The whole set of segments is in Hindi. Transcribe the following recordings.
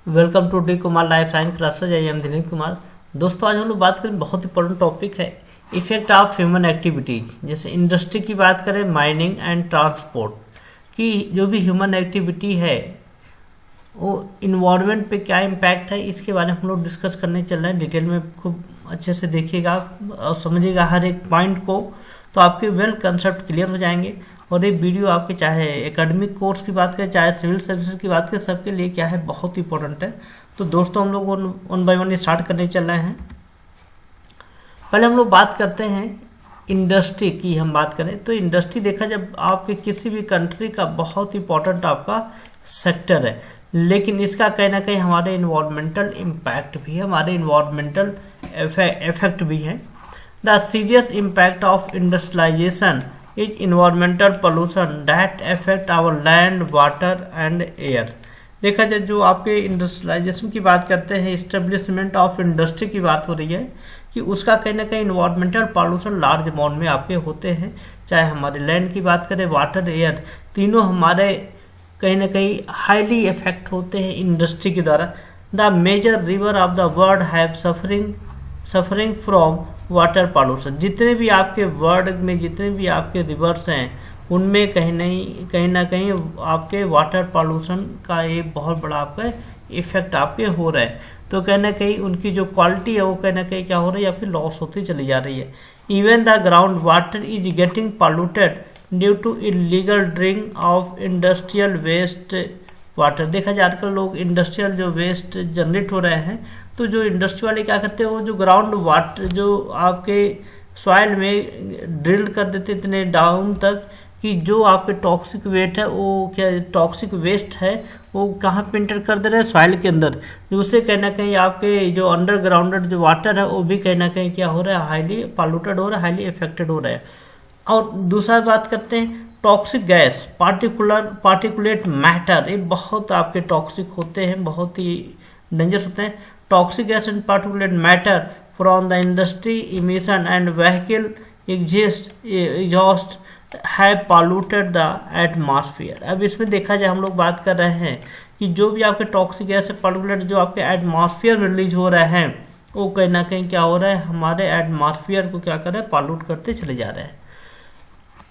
Welcome to D Kumar life science classes. I am Dilip Kumar. दोस्तों, आज हम लोग बात करें बहुत इंपॉर्टेंट टॉपिक है इफेक्ट ऑफ ह्यूमन एक्टिविटीज। जैसे इंडस्ट्री की बात करें, माइनिंग एंड ट्रांसपोर्ट की जो भी ह्यूमन एक्टिविटी है वो इन्वायरमेंट पे क्या इम्पैक्ट है, इसके बारे में हम लोग डिस्कस करने चल रहे हैं। डिटेल में खूब अच्छे से देखिएगा और समझिएगा हर एक पॉइंट को, तो आपके वेल कंसेप्ट क्लियर हो जाएंगे। और ये वीडियो आपके चाहे एकेडमिक कोर्स की बात करें, चाहे सिविल सर्विसेज की बात करें, सबके लिए क्या है बहुत इंपॉर्टेंट है। तो दोस्तों, हम लोग वन बाय वन स्टार्ट करने चल रहे हैं। पहले हम लोग बात करते हैं इंडस्ट्री की। हम बात करें तो इंडस्ट्री देखा जब आपके किसी भी कंट्री का बहुत इंपॉर्टेंट आपका सेक्टर है, लेकिन इसका कहीं ना कहीं हमारे इन्वायरमेंटल इम्पैक्ट भी है, हमारे इन्वायरमेंटल इफेक्ट भी है। The serious impact of industrialization is environmental pollution that affect our land, water and air. देखा जाए जो आपके इंडस्ट्रियलाइजेशन की बात करते हैं, इस्टेब्लिशमेंट ऑफ इंडस्ट्री की बात हो रही है कि उसका कहीं ना कहीं इन्वायरमेंटल पॉल्यूशन लार्ज अमाउंट में आपके होते हैं। चाहे हमारे लैंड की बात करें, वाटर, एयर, तीनों हमारे कहीं ना कहीं हाईली इफेक्ट होते हैं इंडस्ट्री के द्वारा। The major river of the world have suffering from water pollution. जितने भी आपके वर्ल्ड में जितने भी आपके रिवर्स हैं, उनमें कहीं ना कहीं आपके वाटर पॉल्यूशन का एक बहुत बड़ा आपका इफेक्ट आपके हो रहा है। तो कहीं ना कहीं उनकी जो क्वालिटी है वो कहीं ना कहीं क्या हो रही है, आपकी लॉस होती चली जा रही है। Even the ground water is getting polluted due to illegal drinking of industrial waste water. देखा जाए आजकल लोग इंडस्ट्रियल जो वेस्ट जनरेट हो रहे हैं, तो जो इंडस्ट्री वाले क्या करते हैं, वो जो ग्राउंड वाटर जो आपके सॉइल में ड्रिल कर देते इतने डाउन तक कि जो आपके टॉक्सिक वेट है, वो क्या टॉक्सिक वेस्ट है वो कहाँ पे एंटर कर दे रहे हैं, सॉइल के अंदर। उससे कहीं ना कहीं आपके जो अंडरग्राउंडेड जो वाटर है वो भी कहीं ना कहीं क्या हो रहा है, हाईली पॉल्यूटेड हो रहा है, हाईली इफेक्टेड हो रहा है। और दूसरा बात करते हैं टॉक्सिक गैस, पार्टिकुलेट मैटर, ये बहुत आपके टॉक्सिक होते हैं, बहुत ही डेंजरस होते हैं। Toxic gas and particulate matter from the industry emission and vehicle exhaust have polluted the atmosphere. अब इसमें देखा जाए, हम लोग बात कर रहे हैं कि जो भी आपके टॉक्सिक गैस है, पार्टिकुलेट जो आपके एटमॉस्फेयर में रिलीज हो रहे हैं, वो कहीं ना कहीं क्या हो रहा है, हमारे एटमॉस्फेयर को क्या कर रहे हैं, पॉल्यूट करते चले जा रहे हैं।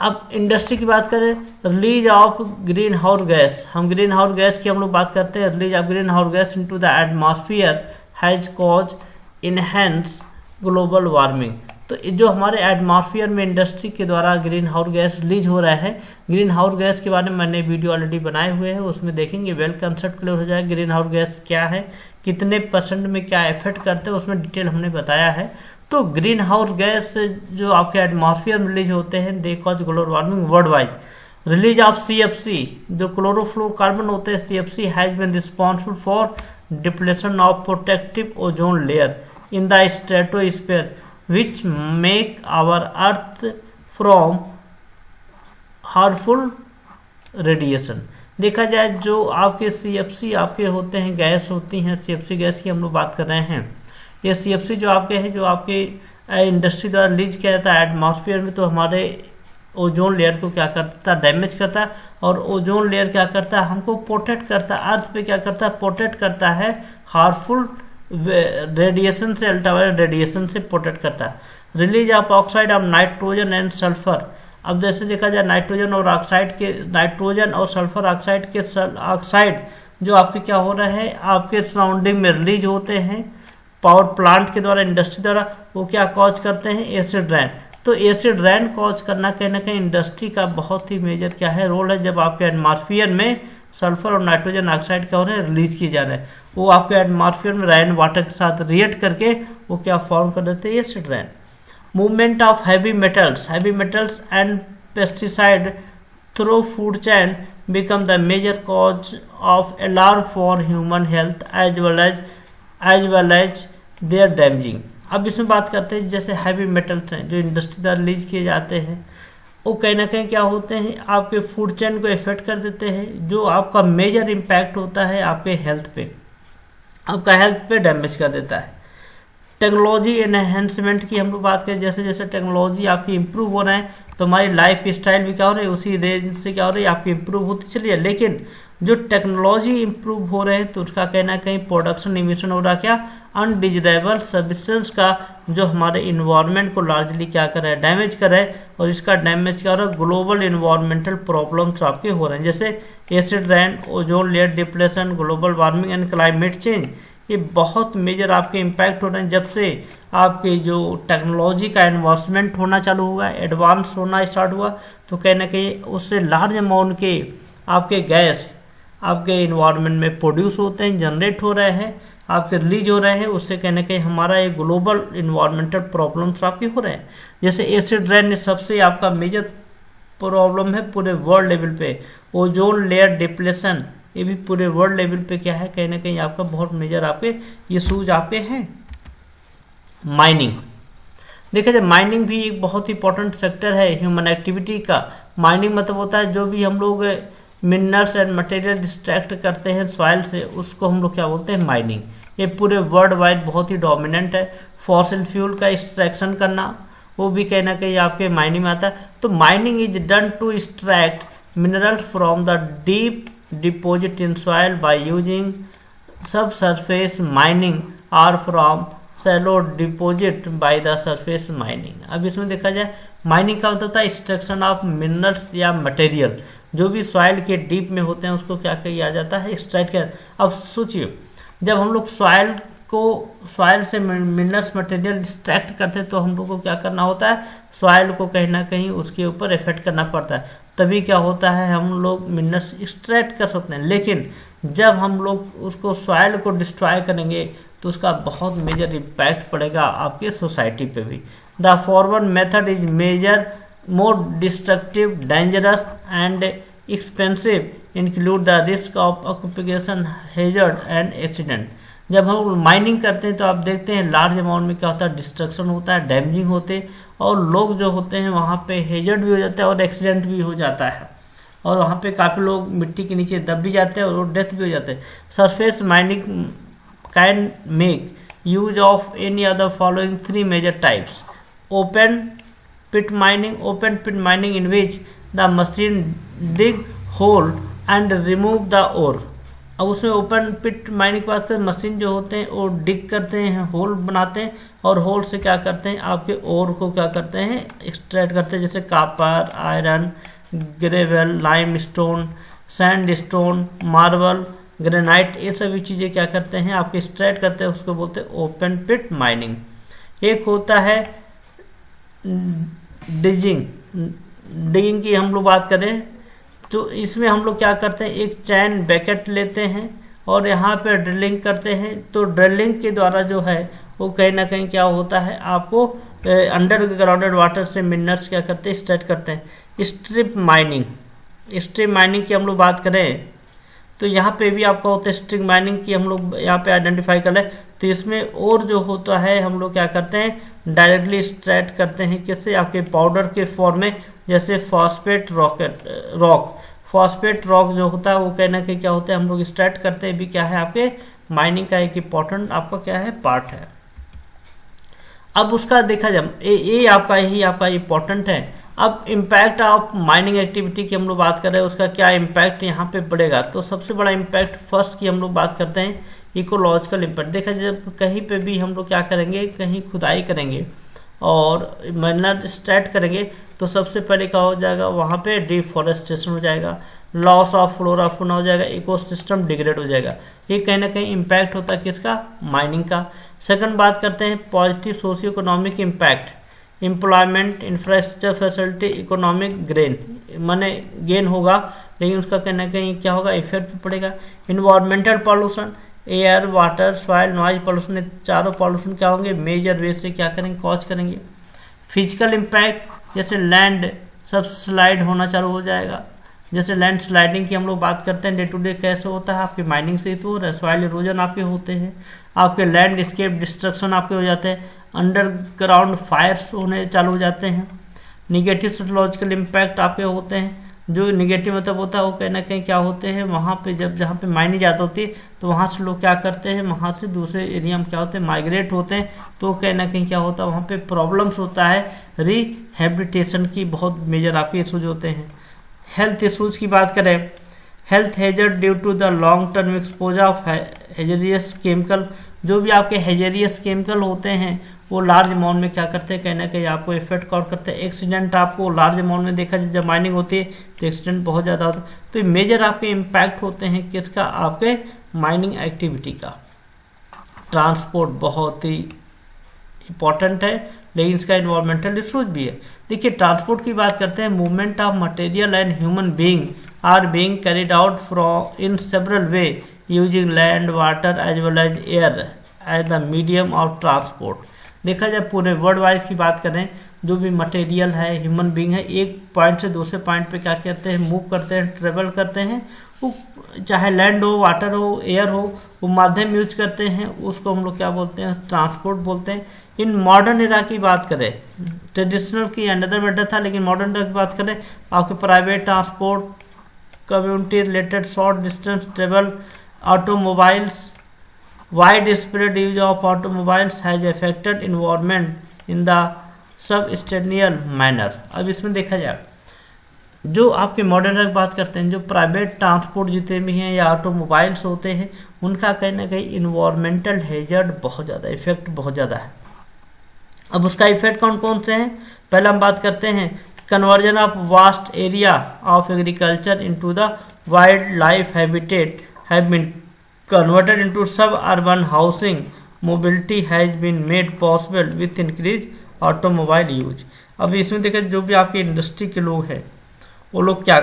अब इंडस्ट्री की बात करें, release of green house gas. हम ग्रीन हाउस गैस की हम लोग बात करते हैं। Release of green house gas into the atmosphere has cause enhance global warming. तो जो हमारे एटमॉस्फेयर में इंडस्ट्री के द्वारा ग्रीन हाउस गैस रिलीज हो रहा है, ग्रीन हाउस गैस के बारे में मैंने वीडियो ऑलरेडी बनाए हुए हैं, उसमें देखेंगे, वेल कंसेप्ट क्लियर हो जाएगा। ग्रीन हाउस गैस क्या है, कितने % में क्या इफेक्ट करते हैं, उसमें डिटेल हमने बताया है। तो ग्रीन हाउस गैस जो आपके एटमॉस्फेयर में रिलीज होते हैं, they cause global warming world wide. Release of CFC, जो क्लोरोफ्लोरोकार्बन होते हैं, CFC has been responsible for depletion of protective ozone layer in the stratosphere which make our earth from harmful radiation। देखा जाए जो आपके CFC आपके होते हैं, गैस होती हैं, CFC गैस की हम लोग बात कर रहे हैं। ये CFC जो आपके हैं, जो आपके इंडस्ट्री द्वारा रिलीज किया जाता है एटमॉस्फेयर में, तो हमारे ओजोन लेयर को क्या करता है, डैमेज करता है। और ओजोन लेयर क्या करता है, हमको प्रोटेक्ट करता है, अर्थ पे क्या करता है, प्रोटेक्ट करता है हार्मफुल रेडिएशन से, अल्ट्रावायलेट रेडिएशन से प्रोटेक्ट करता है। Release of oxide of nitrogen and sulphur. अब जैसे देखा जाए नाइट्रोजन और सल्फर ऑक्साइड के ऑक्साइड जो आपके क्या हो रहा है, आपके सराउंडिंग में रिलीज होते हैं पावर प्लांट के द्वारा, इंडस्ट्री द्वारा, वो क्या कॉज करते हैं, एसिड रेन। तो एसिड रेन कॉज करना कहीं ना कहीं इंडस्ट्री का बहुत ही मेजर क्या है, रोल है। जब आपके एटमॉस्फेयर में सल्फर और नाइट्रोजन ऑक्साइड क्या हो रहे हैं, रिलीज किए जा रहे हैं, वो आपके एटमॉस्फेयर में रेन वाटर के साथ रिएक्ट करके वो क्या फॉर्म कर देते हैं, acid rain. Movement of heavy metals and pesticide through food chain become the major cause of alarm for human health as well as their damaging. अब इसमें बात करते हैं, जैसे हैवी मेटल्स हैं जो इंडस्ट्री द्वारा रिलीज किए जाते हैं, वो कहीं ना कहीं क्या होते हैं, आपके फूड चेन को इफेक्ट कर देते हैं, जो आपका मेजर इम्पैक्ट होता है आपके हेल्थ पे, आपका हेल्थ पे डैमेज कर देता है। टेक्नोलॉजी एनहेंसमेंट की हम लोग बात करें, जैसे जैसे टेक्नोलॉजी आपकी इंप्रूव हो रहा है, तो हमारी लाइफ स्टाइल भी क्या हो रही है, उसी रेंज से क्या हो रही है, आपकी इंप्रूव होती चली है। लेकिन जो टेक्नोलॉजी इंप्रूव हो रहे हैं तो उसका कहना कहीं प्रोडक्शन इमिशन हो रहा क्या, अनडिजायरेबल सब्सटेंस का जो हमारे इन्वायरमेंट को लार्जली क्या कर रहा है, डैमेज कर रहा है, और इसका डैमेज क्या हो रहा है, ग्लोबल इन्वायरमेंटल प्रॉब्लम्स आपके हो रहे हैं, जैसे acid rain, ozone layer depletion, global warming and climate change. ये बहुत मेजर आपके इम्पैक्ट हो रहे हैं जब से आपके जो टेक्नोलॉजी का एडवांसमेंट होना चालू हुआ, एडवांस होना स्टार्ट हुआ, तो कहीं ना कहीं उससे लार्ज अमाउंट के आपके गैस आपके इन्वायरमेंट में प्रोड्यूस होते हैं, जनरेट हो रहे हैं, आपके रिलीज हो रहे हैं, उससे कहीं ना कहीं हमारा एक ग्लोबल इन्वायरमेंटल प्रॉब्लम्स आपके हो रहे हैं। जैसे एसिड रेन सबसे आपका मेजर प्रॉब्लम है पूरे वर्ल्ड लेवल पे, ओजोन लेयर डिप्लेशन ये भी पूरे वर्ल्ड लेवल पे क्या है, कहीं ना कहीं आपका बहुत मेजर आपके इशूज आपके हैं। माइनिंग देखा जाए, माइनिंग भी एक बहुत इंपॉर्टेंट सेक्टर है ह्यूमन एक्टिविटी का। माइनिंग मतलब होता है जो भी हम लोग मिनरल्स एंड मटेरियल डिस्ट्रैक्ट करते हैं सॉइल से, उसको हम लोग क्या बोलते हैं, माइनिंग। ये पूरे वर्ल्ड वाइड बहुत ही डोमिनेंट है। फॉसिल फ्यूल का एक्सट्रैक्शन करना वो भी कहीं ना कहीं आपके माइनिंग में आता है। तो mining is done to extract minerals from the deep deposit in soil by using sub surface mining और from shallow deposit by the surface mining. अब इसमें देखा जाए माइनिंग का मतलब होता है एक्सट्रैक्शन ऑफ मिनरल्स या मटेरियल जो भी सॉइल के डीप में होते हैं उसको क्या किया जाता है, एक्सट्रैक्ट कर। अब सोचिए जब हम लोग सॉइल से मिनरल्स मटेरियल एक्सट्रैक्ट करते हैं तो हम लोग को क्या करना होता है, सॉइल को कहीं ना कहीं उसके ऊपर इफेक्ट करना पड़ता है, तभी क्या होता है हम लोग मिनरल्स एक्सट्रैक्ट कर सकते हैं। लेकिन जब हम लोग उसको सॉइल को डिस्ट्रॉय करेंगे तो उसका बहुत मेजर इम्पैक्ट पड़ेगा आपके सोसाइटी पे भी। The forward method is major more destructive, dangerous and expensive, include the risk of occupation hazard and accident। जब हम माइनिंग करते हैं तो आप देखते हैं लार्ज अमाउंट में क्या होता है, डिस्ट्रक्शन होता है, डैमेजिंग होते हैं, और लोग जो होते हैं वहाँ पे हेजर्ड भी हो जाता है और एक्सीडेंट भी हो जाता है, और वहाँ पे काफ़ी लोग मिट्टी के नीचे दब भी जाते हैं और डेथ भी हो जाते हैं। Surface mining can make use of any other following 3 major types. Open pit mining in which the machine dig hole and remove the ore। अब उसमें ओपन पिट माइनिंग की बात करें, मशीन जो होते हैं वो डिग करते हैं, होल बनाते हैं, और होल से क्या करते हैं आपके ओर को क्या करते हैं, एक्सट्रैक्ट करते हैं, जैसे copper, iron, gravel, lime stone, sand stone, marble, granite, ये सभी चीज़ें क्या करते हैं आपके एक्सट्रैक्ट करते हैं, उसको बोलते हैं ओपन पिट माइनिंग। एक होता है डिगिंग की हम लोग बात करें तो इसमें हम लोग क्या करते हैं, एक चैन बैकेट लेते हैं और यहाँ पे ड्रिलिंग करते हैं। तो ड्रिलिंग के द्वारा जो है वो कहीं ना कहीं क्या होता है, आपको अंडरग्राउंडेड वाटर से मिनरल्स क्या करते हैं, एक्सट्रैक्ट करते हैं। स्ट्रिप माइनिंग की हम लोग बात करें तो यहाँ पे भी आपका होता है स्ट्रिप माइनिंग की, हम लोग यहाँ पे आइडेंटिफाई कर लें। तो इसमें और जो होता है हम लोग क्या करते हैं, डायरेक्टली एक्सट्रैक्ट करते हैं, कैसे आपके पाउडर के फॉर्म में, जैसे फॉस्फेट रॉक जो होता है वो कहीं ना कहीं क्या होता है हम लोग एक्सट्रैक्ट करते हैं, भी क्या है आपके माइनिंग का एक इम्पॉर्टेंट आपका क्या है पार्ट है। अब उसका देखा जाए ये आपका इम्पोर्टेंट है। अब इम्पैक्ट ऑफ माइनिंग एक्टिविटी की हम लोग बात कर रहे हैं, उसका क्या इम्पैक्ट यहाँ पे पड़ेगा। तो सबसे बड़ा इम्पैक्ट फर्स्ट की हम लोग बात करते हैं इकोलॉजिकल इम्पैक्ट। देखा जाए जब कहीं पे भी हम लोग क्या करेंगे, कहीं खुदाई करेंगे और मिनरल एक्सट्रैक्ट करेंगे तो सबसे पहले क्या हो जाएगा, वहाँ पे डिफॉरेस्टेशन हो जाएगा, लॉस ऑफ फ्लोरा फौना हो जाएगा, इकोसिस्टम डिग्रेड हो जाएगा। ये कहीं ना कहीं इम्पैक्ट होता है किसका, माइनिंग का। सेकंड बात करते हैं positive socio economic impact, employment, infrastructure, facility, economic माने गेन होगा, लेकिन उसका कहीं ना कहीं क्या होगा, इफेक्ट पड़ेगा। Environmental pollution, air, water, soil, noise pollution, चारों पॉल्यूशन क्या होंगे, मेजर वे से क्या करेंगे, कॉज करेंगे। फिजिकल इम्पैक्ट, जैसे लैंड सब स्लाइड होना चालू हो जाएगा, जैसे लैंड स्लाइडिंग की हम लोग बात करते हैं डे टू डे कैसे होता है, आपकी माइनिंग से ही तो हो रहा है। सॉइल इरोजन आपके होते हैं, आपके लैंड स्केप डिस्ट्रक्शन आपके हो जाते हैं, अंडरग्राउंड फायर्स होने चालू हो जाते हैं। निगेटिव सोशियोलॉजिकल इम्पैक्ट आपके होते हैं, जो निगेटिव मतलब होता है वो कहीं ना कहीं क्या होते हैं, वहाँ पे जहाँ पे माइनिंग ज़्यादा होती है तो वहाँ से लोग क्या करते हैं, वहाँ से दूसरे एरिया में क्या होते हैं, माइग्रेट होते हैं। तो कहीं ना कहीं क्या होता है, वहाँ पे प्रॉब्लम्स होता है, रिहेबिलिटेशन की बहुत मेजर आपके इशूज होते हैं। हेल्थ इशूज़ की बात करें health hazard due to the long term exposure of hazardous chemical, जो भी आपके हेजरियस केमिकल होते हैं वो लार्ज अमाउंट में क्या करते हैं, कहीं ना कहीं आपको इफेक्ट कॉज करते हैं। एक्सीडेंट आपको लार्ज अमाउंट में देखा जाए, जब माइनिंग होती है तो एक्सीडेंट बहुत ज़्यादा होता है। तो मेजर आपके इम्पैक्ट होते हैं किसका, आपके माइनिंग एक्टिविटी का। ट्रांसपोर्ट बहुत ही इंपॉर्टेंट है, लेकिन इसका इन्वायरमेंटल इशूज भी है। देखिए ट्रांसपोर्ट की बात करते हैं, movement of material and human being are being carried out from in several way using land, water as well as air as the medium of transport. देखा जाए पूरे वर्ल्ड वाइज की बात करें, जो भी मटेरियल है, ह्यूमन बीइंग है, एक पॉइंट से दूसरे पॉइंट पे क्या करते हैं, मूव करते हैं, ट्रेवल करते हैं। वो चाहे लैंड हो, वाटर हो, एयर हो, वो माध्यम यूज करते हैं, उसको हम लोग क्या बोलते हैं, ट्रांसपोर्ट बोलते हैं। इन मॉडर्न एरा की बात करें, ट्रेडिशनल की अनदर मैटर था, लेकिन मॉडर्न एरा की बात करें, आपके private transport, community related short distance travel, automobiles, wide spread use of automobiles has affected environment in the substantial manner. अब इसमें देखा जाए, जो आपके मॉडर्न की बात करते हैं, जो प्राइवेट ट्रांसपोर्ट जितने भी हैं या ऑटोमोबाइल्स होते हैं, उनका कहीं ना कहीं इन्वायरमेंटल हेजर्ड बहुत ज़्यादा, इफेक्ट बहुत ज़्यादा है। अब उसका इफेक्ट कौन कौन से हैं, पहले हम बात करते हैं conversion of vast area of agriculture into the wild life habitat have been converted into sub urban housing, mobility has been made possible with increase automobile use. अब इसमें देखा, जो भी आपके इंडस्ट्री के लोग हैं, वो लोग क्या,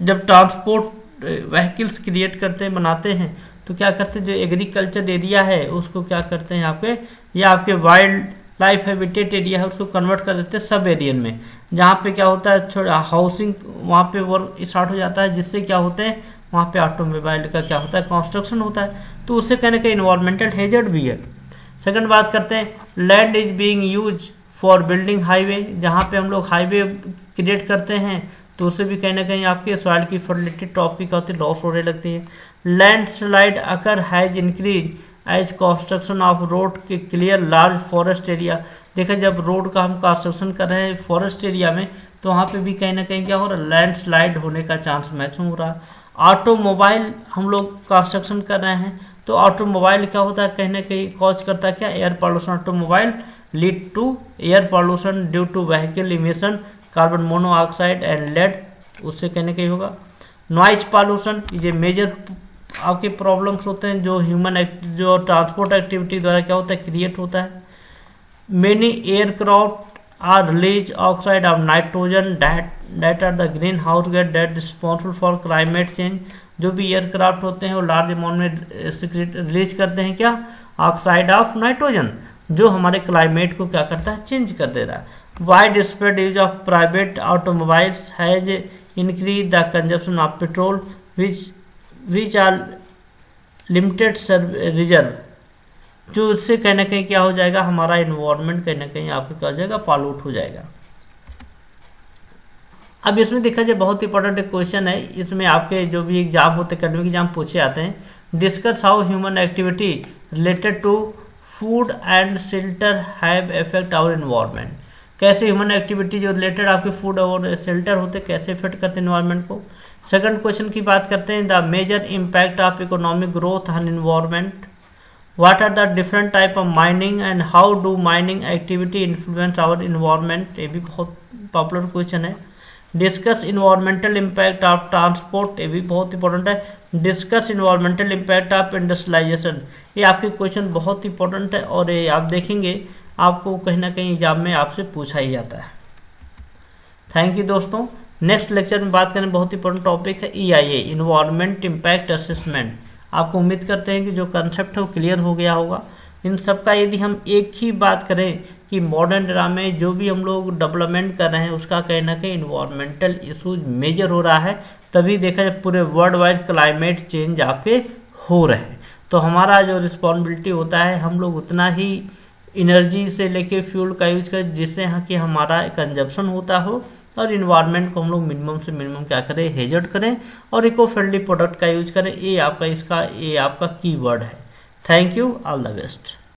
जब ट्रांसपोर्ट व्हीकल्स क्रिएट करते हैं, बनाते हैं, तो क्या करते हैं, जो एग्रीकल्चर एरिया है उसको क्या करते हैं आपके, या आपके वाइल्ड लाइफ हैबिटेट एरिया है उसको कन्वर्ट कर देते हैं सब एरियन में, जहाँ पे क्या होता है, छोटा हाउसिंग वहाँ पे वर्क स्टार्ट हो जाता है, जिससे क्या होते हैं, वहाँ पे ऑटोमोबाइल का क्या होता है, कंस्ट्रक्शन होता है, तो उससे कहने का इन्वायरमेंटल हेजर्ड भी है। सेकंड बात करते हैं, land is being use for building highway, जहाँ पे हम लोग हाईवे क्रिएट करते हैं, तो उससे भी कहीं ना कहीं आपके सॉइल की फर्टिलिटी टॉप की क्या होती है, लॉस होने लगती है। Landslide occur has increase as construction of road के क्लियर लार्ज फॉरेस्ट एरिया। देखा, जब रोड का हम कंस्ट्रक्शन कर रहे हैं फॉरेस्ट एरिया में, तो वहाँ पे भी कहीं ना कहीं क्या हो रहा है, लैंड स्लाइड होने का चांस मैक्सिमम हो रहा है। ऑटोमोबाइल हम लोग कंस्ट्रक्शन कर रहे हैं, तो ऑटोमोबाइल क्या होता है, कहीं ना कहीं कॉज करता है क्या, air pollution. Automobile lead to air pollution due to vehicle emission, carbon monoxide and lead, उससे कहने का ही होगा। नॉइज पॉल्यूशन, ये मेजर आपके प्रॉब्लम्स होते हैं जो जो ट्रांसपोर्ट एक्टिविटी द्वारा क्या होता है, क्रिएट होता है। Many aircraft are release oxide of nitrogen that are the greenhouse gas that responsible for climate change. जो भी एयरक्राफ्ट होते हैं वो लार्ज अमाउंट में रिलीज करते हैं क्या, ऑक्साइड ऑफ नाइट्रोजन, जो हमारे क्लाइमेट को क्या करता है, चेंज कर दे रहा है। Wide spread use of private automobiles has increase the consumption of petrol which are limited reserve, जो उससे कहीं ना कहीं क्या हो जाएगा, हमारा इन्वायरमेंट कहीं ना कहीं आपको क्या हो जाएगा, पॉल्यूट हो जाएगा। अब इसमें देखा जाए, बहुत इंपॉर्टेंट क्वेश्चन है, इसमें आपके जो भी एग्जाम होते हैं, एकेडमिक एग्जाम पूछे आते हैं। Discuss how human activity related to food and shelter have effect our environment. कैसे ह्यूमन एक्टिविटी जो रिलेटेड आपके फूड और शेल्टर होते कैसे इफेक्ट करते हैं इन्वायरमेंट को। सेकंड क्वेश्चन की बात करते हैं, the major impact of economic growth on environment. What are the different type of mining and how do mining activity influence our environment, ये भी बहुत पॉपुलर क्वेश्चन है। Discuss environmental impact of transport, ये भी बहुत इंपॉर्टेंट है। Discuss environmental impact of industrialization, ये आपके क्वेश्चन बहुत इंपॉर्टेंट है, और ये आप देखेंगे आपको कहीं ना कहीं एग्जाम में आपसे पूछा ही जाता है। थैंक यू दोस्तों। नेक्स्ट लेक्चर में बात करें, बहुत इंपॉर्टेंट टॉपिक है EIA, इन्वायरमेंट इम्पैक्ट असेसमेंट। आपको उम्मीद करते हैं कि जो कंसेप्ट है वो क्लियर हो गया होगा। इन सब का यदि हम एक ही बात करें कि मॉडर्न एरा में जो भी हम लोग डेवलपमेंट कर रहे हैं उसका कहीं ना कहीं इन्वायरमेंटल इशूज मेजर हो रहा है, तभी देखा जाए पूरे वर्ल्ड वाइड क्लाइमेट चेंज आपके हो रहे हैं। तो हमारा जो रिस्पॉन्सिबिलिटी होता है, हम लोग उतना ही एनर्जी से लेके फ्यूल का यूज करें जिससे कि हमारा कंजप्शन होता हो, और इन्वायरमेंट को हम लोग मिनिमम से मिनिमम क्या करें, हेजर्ड करें, और इको फ्रेंडली प्रोडक्ट का यूज करें। ये आपका कीवर्ड है। Thank you, all the best.